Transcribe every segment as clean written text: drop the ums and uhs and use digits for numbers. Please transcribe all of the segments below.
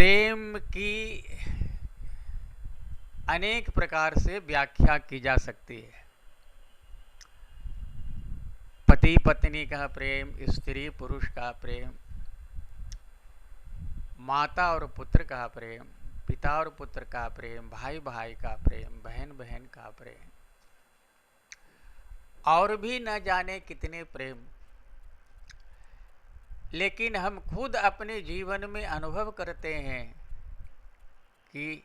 प्रेम की अनेक प्रकार से व्याख्या की जा सकती है। पति पत्नी का प्रेम, स्त्री पुरुष का प्रेम, माता और पुत्र का प्रेम, पिता और पुत्र का प्रेम, भाई भाई का प्रेम, बहन बहन का प्रेम, और भी न जाने कितने प्रेम। लेकिन हम खुद अपने जीवन में अनुभव करते हैं कि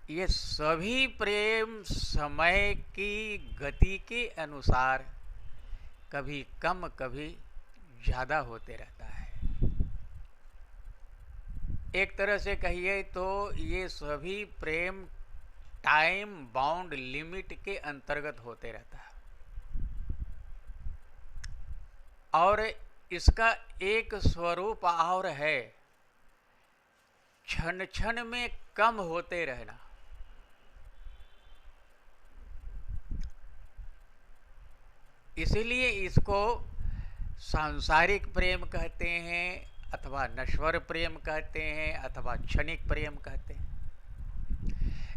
ये सभी प्रेम समय की गति के अनुसार कभी कम कभी ज़्यादा होते रहता है। एक तरह से कहिए तो ये सभी प्रेम टाइम बाउंड लिमिट के अंतर्गत होते रहता है, और इसका एक स्वरूप और है, क्षण क्षण में कम होते रहना। इसलिए इसको सांसारिक प्रेम कहते हैं, अथवा नश्वर प्रेम कहते हैं, अथवा क्षणिक प्रेम कहते हैं।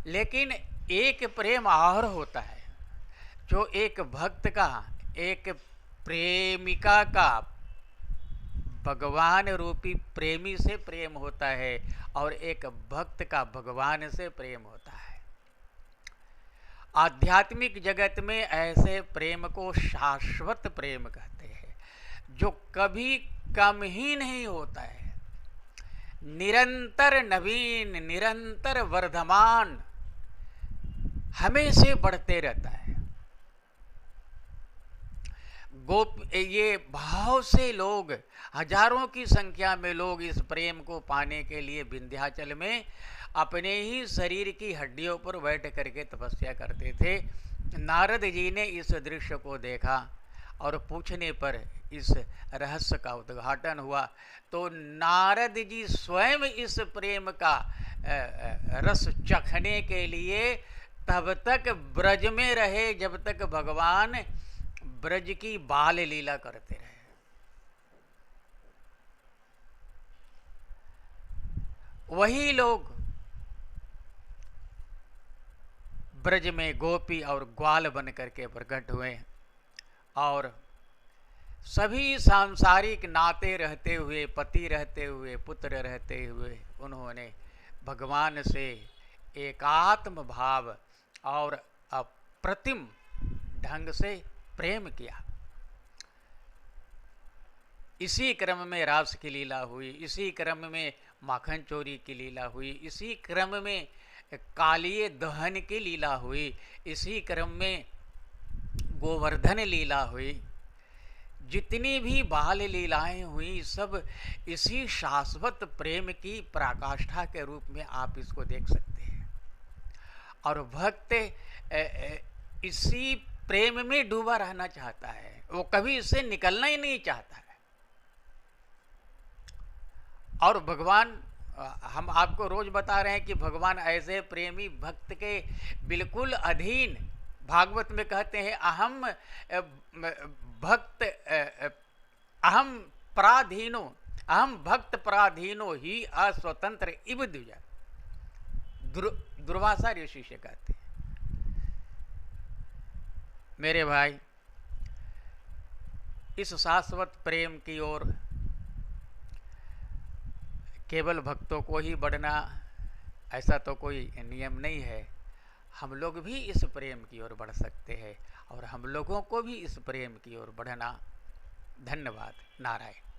लेकिन एक प्रेम और होता है जो एक भक्त का, एक प्रेमिका का भगवान रूपी प्रेमी से प्रेम होता है, और एक भक्त का भगवान से प्रेम होता है। आध्यात्मिक जगत में ऐसे प्रेम को शाश्वत प्रेम कहते हैं, जो कभी कम ही नहीं होता है, निरंतर नवीन, निरंतर वर्धमान, हमेशा बढ़ते रहता है। ये भाव से लोग, हजारों की संख्या में लोग इस प्रेम को पाने के लिए विंध्याचल में अपने ही शरीर की हड्डियों पर बैठ करके तपस्या करते थे। नारद जी ने इस दृश्य को देखा और पूछने पर इस रहस्य का उद्घाटन हुआ। तो नारद जी स्वयं इस प्रेम का रस चखने के लिए तब तक ब्रज में रहे जब तक भगवान ब्रज की बाल लीला करते रहे। वही लोग ब्रज में गोपी और ग्वाल बन करके प्रकट हुए, और सभी सांसारिक नाते रहते हुए, पति रहते हुए, पुत्र रहते हुए, उन्होंने भगवान से एकात्म भाव और अप्रतिम ढंग से प्रेम किया। इसी क्रम में रास की लीला हुई, इसी क्रम में माखन चोरी की लीला हुई, इसी क्रम में कालिए दहन की लीला हुई, इसी क्रम में गोवर्धन लीला हुई। जितनी भी बाल लीलाएं हुई सब इसी शाश्वत प्रेम की पराकाष्ठा के रूप में आप इसको देख सकते हैं। और भक्त इसी प्रेम में डूबा रहना चाहता है, वो कभी इससे निकलना ही नहीं चाहता है। और भगवान, हम आपको रोज बता रहे हैं कि भगवान ऐसे प्रेमी भक्त के बिल्कुल अधीन, भागवत में कहते हैं अहम भक्त अहम पराधीनो, अहम भक्त पराधीनो ही अस्वतंत्र इव द्विजा, दुर्वासा ऋषि से कहते हैं। मेरे भाई, इस शाश्वत प्रेम की ओर केवल भक्तों को ही बढ़ना, ऐसा तो कोई नियम नहीं है। हम लोग भी इस प्रेम की ओर बढ़ सकते हैं, और हम लोगों को भी इस प्रेम की ओर बढ़ना। धन्यवाद। नारायण।